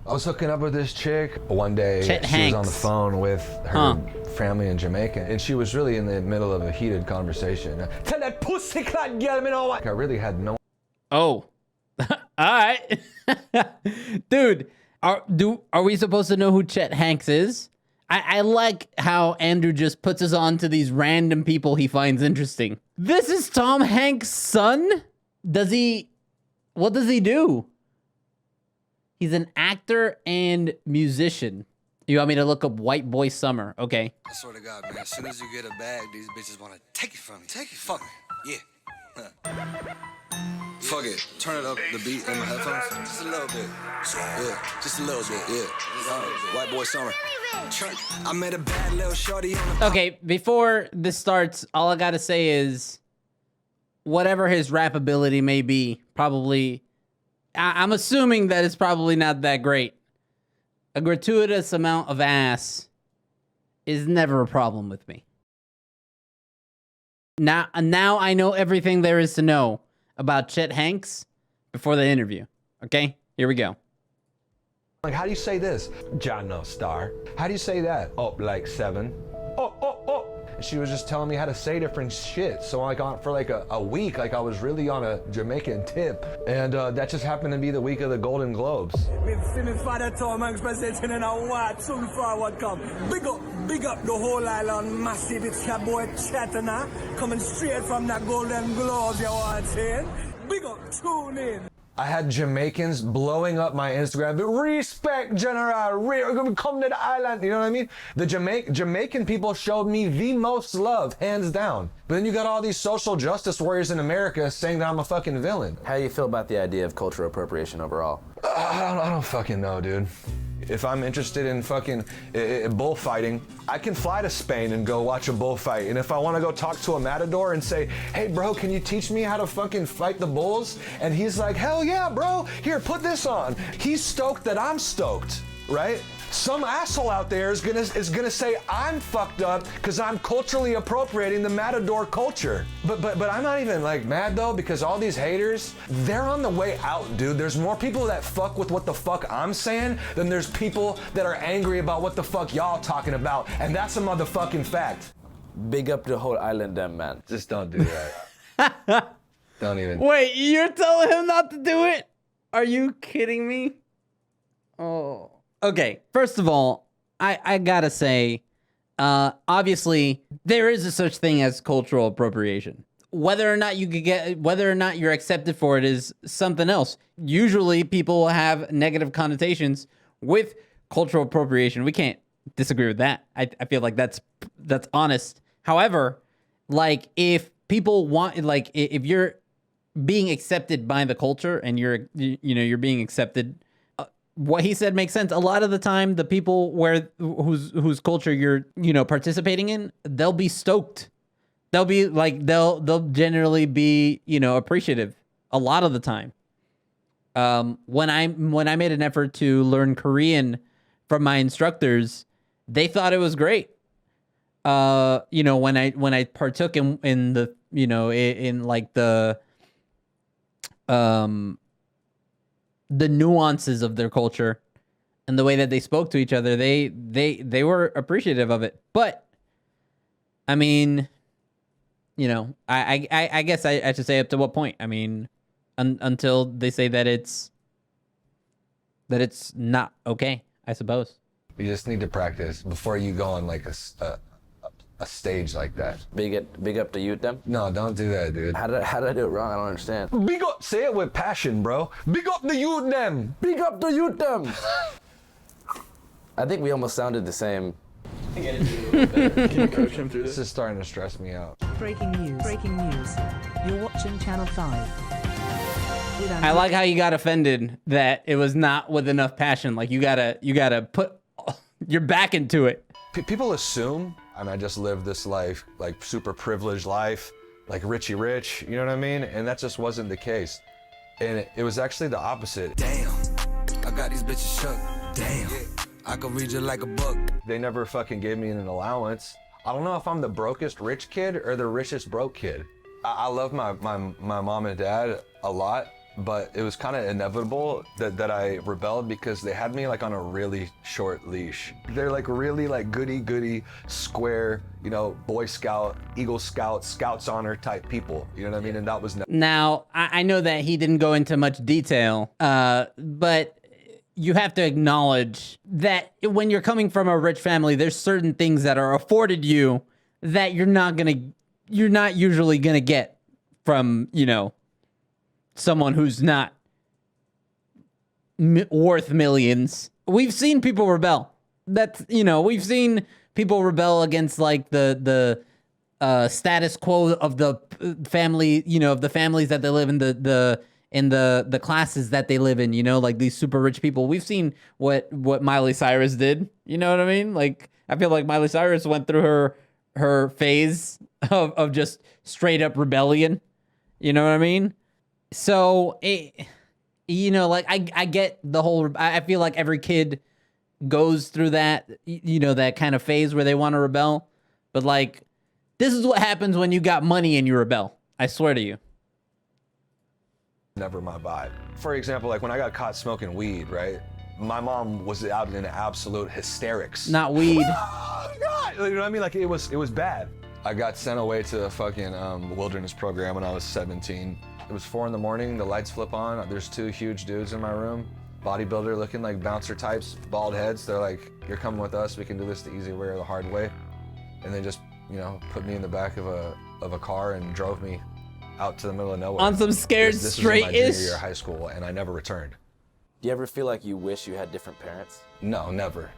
I was hooking up with this chick. One day, Chet she was on Hanks. the phone with her family in Jamaica, and she was really in the middle of a heated conversation. Tell that pussy clot girl me know what. I really had no. Oh, all right, dude. Are we supposed to know who Chet Hanks is? I like how Andrew just puts us on to these random people he finds interesting. This is Tom Hanks' son? What does he do? He's an actor and musician. You want me to look up White Boy Summer? Okay. I swear to God, man, as soon as you get a bag, these bitches want to take it from you. Take it. Fuck it. Yeah. Fuck it. Turn it up, the beat in my headphones. Just a little bit. Yeah. Just a little bit. Yeah. White Boy Summer. I met a bad little shorty on the... Okay, before this starts, all I gotta say is, whatever his rap ability may be, probably, I'm assuming that it's probably not that great. A gratuitous amount of ass is never a problem with me. Now I know everything there is to know about Chet Hanks before the interview. Okay, here we go. Like, how do you say this? John no star. How do you say that? Oh, like 7. Oh. And she was just telling me how to say different shit. So like for like a week, like I was really on a Jamaican tip. And that just happened to be the week of the Golden Globes. Me father Tom Hanks presenting in a what soon forward come. Big up the whole island massive. It's your boy Chet coming straight from that Golden Globes, you want to say? Big up, tune in. I had Jamaicans blowing up my Instagram. Respect, General. Come to the island. You know what I mean? The Jamaican people showed me the most love, hands down. But then you got all these social justice warriors in America saying that I'm a fucking villain. How do you feel about the idea of cultural appropriation overall? I don't fucking know, dude. If I'm interested in fucking bullfighting, I can fly to Spain and go watch a bullfight. And if I want to go talk to a matador and say, hey, bro, can you teach me how to fucking fight the bulls? And he's like, hell yeah, bro. Here, put this on. He's stoked that I'm stoked, right? Some asshole out there is gonna say I'm fucked up because I'm culturally appropriating the matador culture. But I'm not even like mad though, because all these haters, they're on the way out, dude. There's more people that fuck with what the fuck I'm saying than there's people that are angry about what the fuck y'all talking about, and that's a motherfucking fact. Big up the whole island, them man. Just don't do that. Don't even. Wait, you're telling him not to do it? Are you kidding me? Oh. Okay, first of all, I gotta say, obviously, there is a such thing as cultural appropriation. Whether or not you're accepted for it is something else. Usually, people have negative connotations with cultural appropriation. We can't disagree with that. I feel like that's honest. However, like if people want, like if you're being accepted by the culture and you're being accepted. What he said makes sense. A lot of the time, the people whose culture you're participating in, they'll be stoked. They'll be like they'll generally be appreciative. A lot of the time, when I made an effort to learn Korean from my instructors, they thought it was great. When I partook in the in like the nuances of their culture and the way that they spoke to each other, they were appreciative of it. But I mean, I guess I should say up to what point? I mean, until they say that it's not okay, I suppose. You just need to practice before you go on like a stage like that. Big up the youth, them? No, don't do that, dude. How did I do it wrong? I don't understand. Big up, say it with passion, bro. Big up the youth, them. Big up the youth, them. I think we almost sounded the same. Can you coach him through This is starting to stress me out. Breaking news. You're watching Channel 5. I like how you got offended that it was not with enough passion. Like you gotta put your back into it. People assume I just live this life, like super privileged life, like Richie Rich, you know what I mean? And that just wasn't the case. And it was actually the opposite. Damn, I got these bitches shook. Damn, I can read you like a book. They never fucking gave me an allowance. I don't know if I'm the brokest rich kid or the richest broke kid. I love my mom and dad a lot, but it was kind of inevitable that I rebelled because they had me like on a really short leash. They're like really like goody square, you know, Boy Scout, Eagle Scout, Scouts Honor type people. You know what I mean? And that was Now, I know that he didn't go into much detail, but you have to acknowledge that when you're coming from a rich family, there's certain things that are afforded you that you're not usually gonna get from, you know, someone who's not worth millions. We've seen people rebel. That's, you know, we've seen people rebel against like the status quo of the family, you know, of the families that they live in, the classes that they live in, you know, like these super rich people. We've seen what Miley Cyrus did, you know what I mean? Like, I feel like Miley Cyrus went through her phase of just straight up rebellion, you know what I mean? So, you know, like, I get the whole, I feel like every kid goes through that, you know, that kind of phase where they want to rebel. But, like, this is what happens when you got money and you rebel. I swear to you. never my vibe. For example, like when I got caught smoking weed, right? My mom was out in absolute hysterics. Not weed. Oh, God! You know what I mean? Like it was bad. I got sent away to a fucking wilderness program when I was 17. It was 4 in the morning, the lights flip on. There's 2 huge dudes in my room, bodybuilder looking like bouncer types, bald heads. They're like, you're coming with us, we can do this the easy way or the hard way. And they just, you know, put me in the back of a car and drove me out to the middle of nowhere. On some scared This was in my straight-ish. junior year of high school, and I never returned. Do you ever feel like you wish you had different parents? No, never.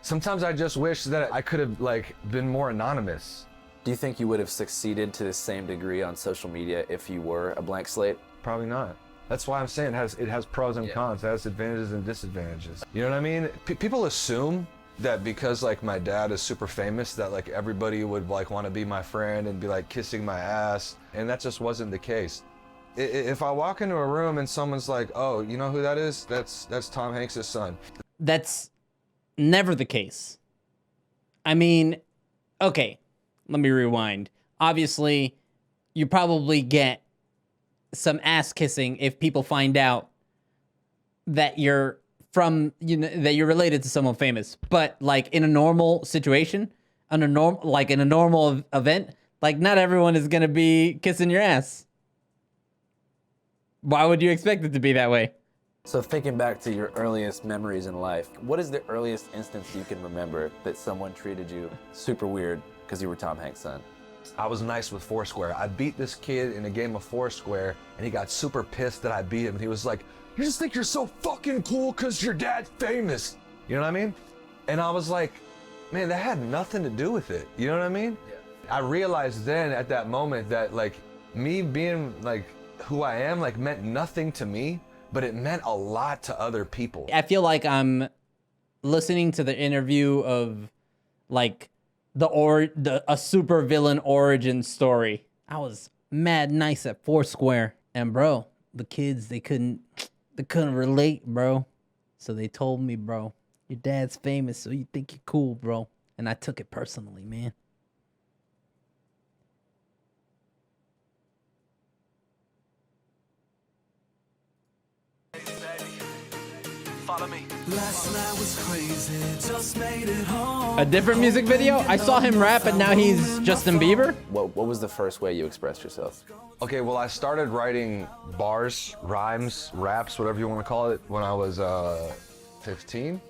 Sometimes I just wish that I could have like been more anonymous. Do you think you would have succeeded to the same degree on social media if you were a blank slate? Probably not. That's why I'm saying it has pros and cons. It has advantages and disadvantages. You know what I mean? People assume that because like my dad is super famous that like everybody would like want to be my friend and be like kissing my ass, and that just wasn't the case. If I walk into a room and someone's like, "Oh, you know who that is? That's Tom Hanks' son." That's never the case. I mean, okay, let me rewind. Obviously, you probably get some ass kissing if people find out that you're from, you know, that you're related to someone famous. But like in a normal situation, in a normal event, like not everyone is gonna be kissing your ass. Why would you expect it to be that way? So thinking back to your earliest memories in life, what is the earliest instance you can remember that someone treated you super weird because you were Tom Hanks' son? I was nice with Foursquare. I beat this kid in a game of Foursquare, and he got super pissed that I beat him. And he was like, "You just think you're so fucking cool because your dad's famous." You know what I mean? And I was like, man, that had nothing to do with it. You know what I mean? Yeah. I realized then at that moment that like me being like who I am like meant nothing to me, but it meant a lot to other people. I feel like I'm listening to the interview of like a super villain origin story. I was mad nice at Foursquare, and bro, the kids they couldn't relate, bro. So they told me, bro, your dad's famous, so you think you're cool, bro. And I took it personally, man. Follow me. Last night was crazy, just made it home. A different music video? I saw him rap, and now he's Justin Bieber? What was the first way you expressed yourself? Okay, well, I started writing bars, rhymes, raps, whatever you want to call it, when I was 15.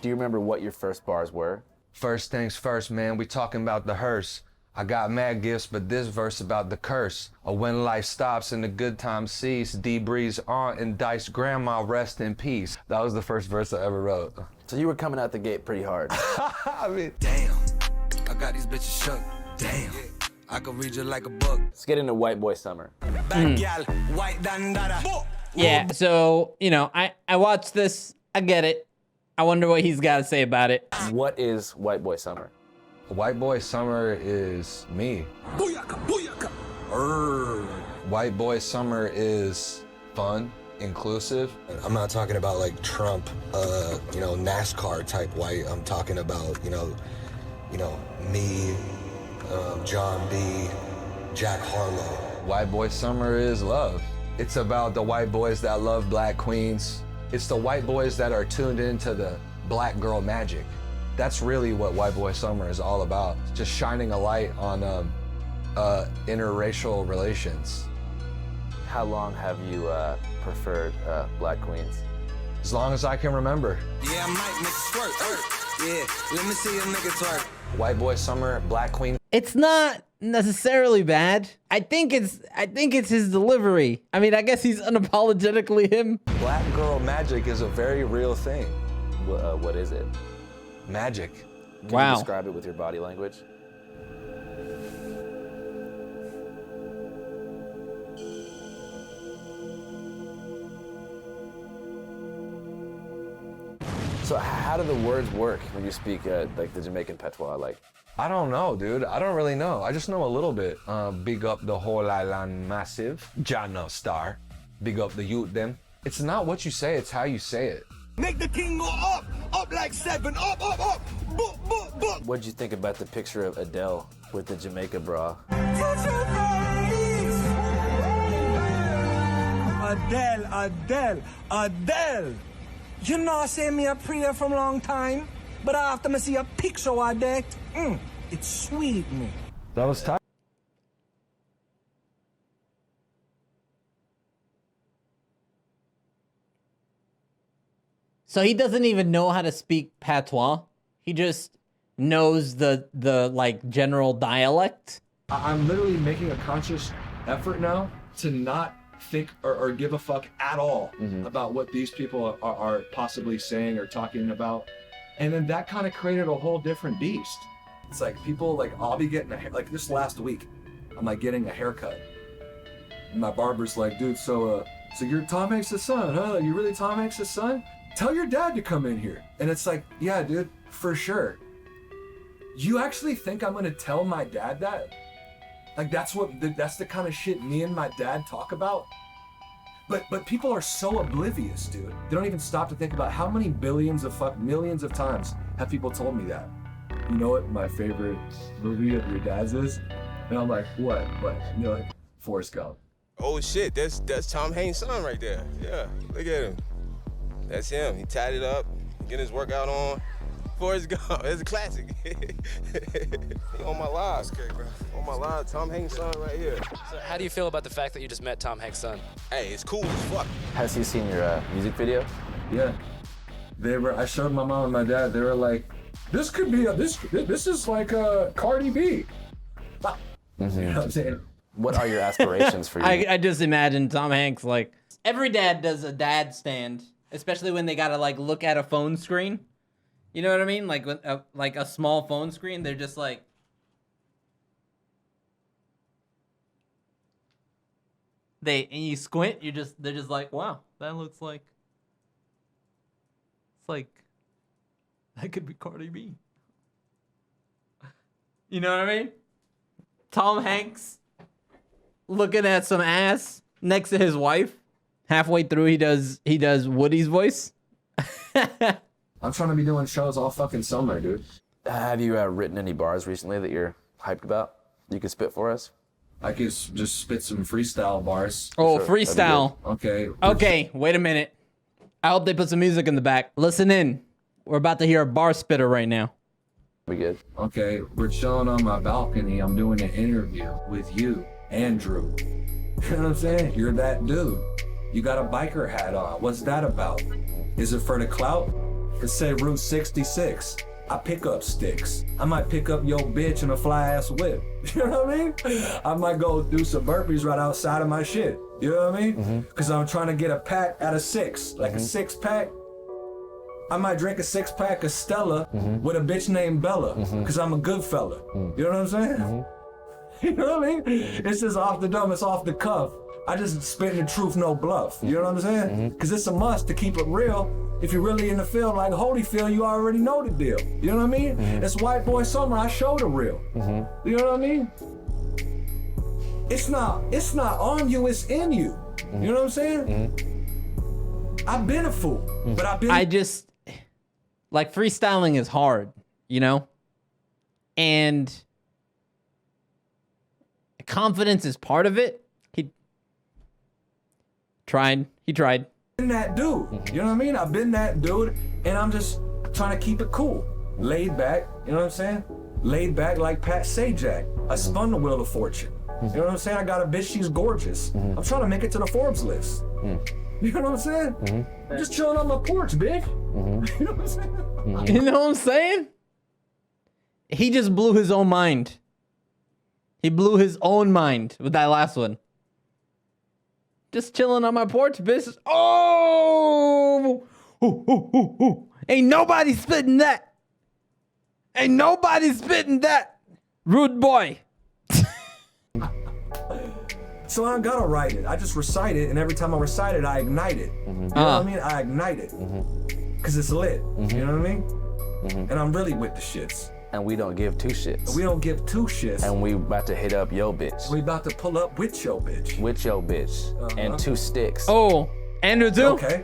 Do you remember what your first bars were? First things first, man, we talking about the hearse. I got mad gifts, but this verse about the curse. Or when life stops and the good times cease, D-Breeze aunt and Dice grandma rest in peace. That was the first verse I ever wrote. So you were coming out the gate pretty hard. I mean, Damn, I got these bitches shook. Damn, I can read you like a book. Let's get into White Boy Summer. Bad gal, white dandada. Yeah, so, you know, I watched this. I get it. I wonder what he's got to say about it. What is White Boy Summer? White Boy Summer is me. Booyaka, booyaka. White Boy Summer is fun, inclusive. I'm not talking about like Trump, you know, NASCAR type white. I'm talking about, you know, me, John B., Jack Harlow. White Boy Summer is love. It's about the white boys that love black queens. It's the white boys that are tuned into the black girl magic. That's really what White Boy Summer is all about. Just shining a light on interracial relations. How long have you preferred black queens? As long as I can remember. Yeah, I might make it twerk. Yeah, let me see a nigga twerk. White Boy Summer, black queen. It's not necessarily bad. I think it's his delivery. I mean, I guess he's unapologetically him. Black girl magic is a very real thing. What is it? Magic. Can Wow. you describe it with your body language? So how do the words work when you speak like the Jamaican patois? Like, I don't know, dude. I don't really know. I just know a little bit. Big up the whole island massive. Jano Star. Big up the youth them. It's not what you say, it's how you say it. Make the king go up like 7, up, boop, boop, boop. what'd you think about the picture of Adele with the Jamaica bra? Adele. You know, I say me a prayer from long time, but after me see a picture of that, it sweet me. That was tight. So he doesn't even know how to speak patois. He just knows the like general dialect. I'm literally making a conscious effort now to not think or give a fuck at all about what these people are possibly saying or talking about. And then that kind of created a whole different beast. It's like people, like I'll be getting like this last week, I'm like getting a haircut. And my barber's like, dude, so you're Tom Hanks' son, huh? You really Tom Hanks' son? Tell your dad to come in here. And it's like, yeah, dude, for sure. You actually think I'm gonna tell my dad that? Like that's the kind of shit me and my dad talk about? But people are so oblivious, dude. They don't even stop to think about how many millions of times have people told me that. You know what my favorite movie of your dad's is? And I'm like, what? And you're like, Forrest Gump. Oh shit, that's Tom Hanks' son right there. Yeah, look at him. That's him. He tied it up, getting his workout on. Forrest Gump, it's a classic. He on my live. Okay, bro. On my live, Tom Hanks' son right here. So how do you feel about the fact that you just met Tom Hanks' son? Hey, it's cool as fuck. Has he seen your music video? Yeah. I showed my mom and my dad, they were like, this could be this is like a Cardi B. You know what I'm saying? What are your aspirations for you? I just imagine Tom Hanks, like, every dad does a dad stand, especially when they gotta like look at a phone screen. You know what I mean? Like like a small phone screen, they're just like, and you squint, they're just like, wow, that looks like, it's like, that could be Cardi B. You know what I mean? Tom Hanks looking at some ass next to his wife. Halfway through, he does Woody's voice. I'm trying to be doing shows all fucking summer, dude. Have you written any bars recently that you're hyped about? You can spit for us? I could just spit some freestyle bars. Oh, Sure, freestyle. Okay. Okay, wait a minute. I hope they put some music in the back. Listen in. We're about to hear a bar spitter right now. We good? Okay, we're chilling on my balcony. I'm doing an interview with you, Andrew. You know what I'm saying? You're that dude. You got a biker hat on. What's that about? Is it for the clout? It say Route 66. I pick up sticks. I might pick up your bitch in a fly ass whip. You know what I mean? I might go do some burpees right outside of my shit. You know what I mean? Cause I'm trying to get a pack out of 6, like a 6-pack. I might drink a 6-pack of Stella with a bitch named Bella, cause I'm a good fella. You know what I'm saying? You know what I mean? It's just off the dome, it's off the cuff. I just spit the truth, no bluff. You know what I'm saying? Cause it's a must to keep it real. If you're really in the field like Holyfield, you already know the deal. You know what I mean? It's White Boy Summer, I show the real. You know what I mean? It's not on you, it's in you. You know what I'm saying? I've been a fool, but I've been... Like, freestyling is hard, you know? And confidence is part of it. Tried. He tried. been that dude. You know what I mean? I've been that dude, and I'm just trying to keep it cool. Laid back, you know what I'm saying? Laid back like Pat Sajak. I spun the wheel of fortune. You know what I'm saying? I got a bitch, she's gorgeous. I'm trying to make it to the Forbes list. You know what I'm saying? I'm just chilling on my porch, bitch. You know what I'm saying? You know what I'm saying? He just blew his own mind. He blew his own mind with that last one. Just chilling on my porch, bitch. Oh! Ooh, ooh, ooh, ooh. Ain't nobody spitting that. Ain't nobody spitting that. Rude boy. So I don't gotta write it. I just recite it, and every time I recite it, I ignite it. You know what I mean? I ignite it. Cause it's lit. You know what I mean? And I'm really with the shits. And we don't give two shits. We don't give two shits. And we about to hit up yo bitch. We about to pull up with your bitch. With your bitch. And 2 sticks. Oh, Andrew too? Okay.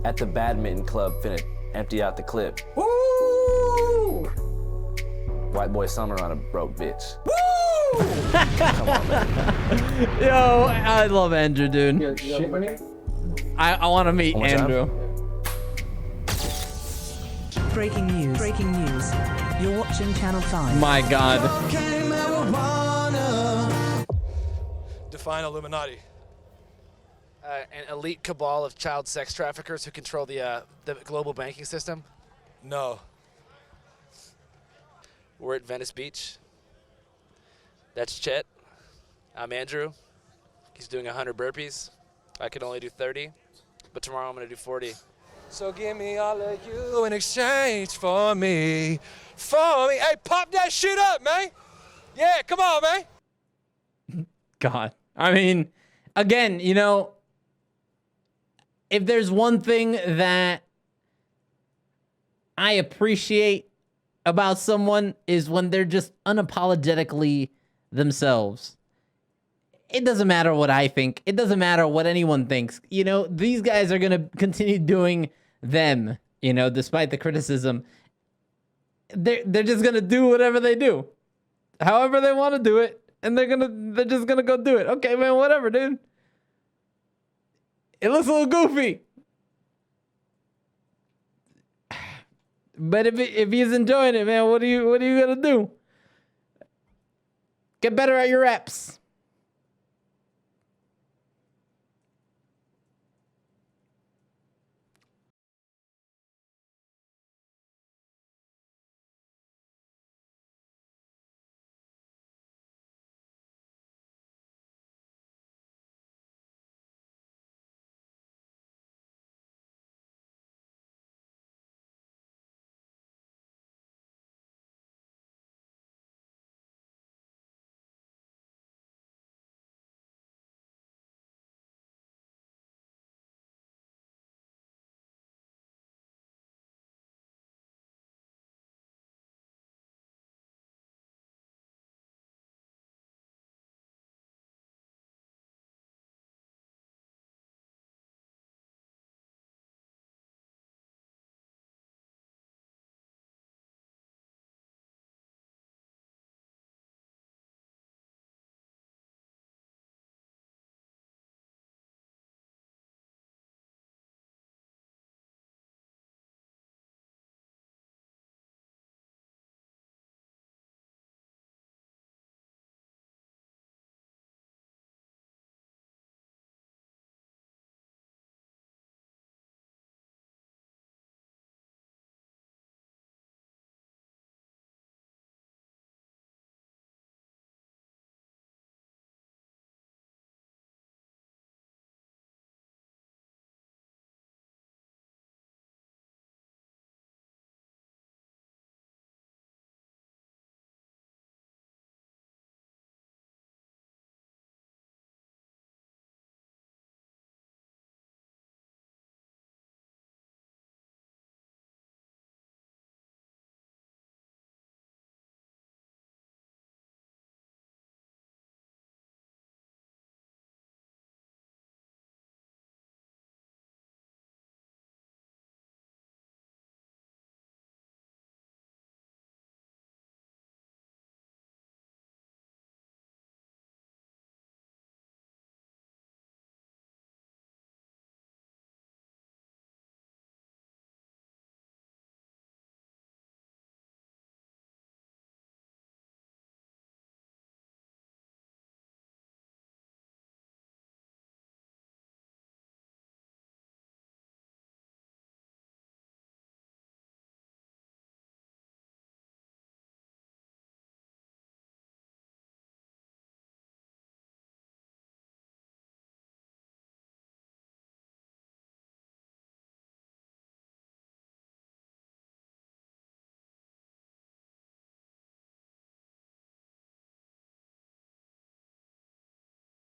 At the badminton club, finna empty out the clip. Woo! White boy summer on a broke bitch. Woo! Come on, man. Yo, I love Andrew, dude. I want to meet One more time. Andrew. Breaking news. Breaking news. You're watching Channel 5. My God. Define Illuminati. An elite cabal of child sex traffickers who control the global banking system? No. We're at Venice Beach. That's Chet. I'm Andrew. He's doing 100 burpees. I can only do 30, but tomorrow I'm gonna do 40. So give me all of you in exchange for me. Hey, pop that shit up, man. Yeah, come on, man. God. I mean, again, you know, if there's one thing that I appreciate about someone is when they're just unapologetically themselves. It doesn't matter what I think. It doesn't matter what anyone thinks. You know, these guys are going to continue doing them, you know, despite the criticism. They're just going to do whatever they do. However they want to do it, and they're just going to go do it. Okay, man, whatever, dude. It looks a little goofy. But if he's enjoying it, man, what are you gonna do? Get better at your reps.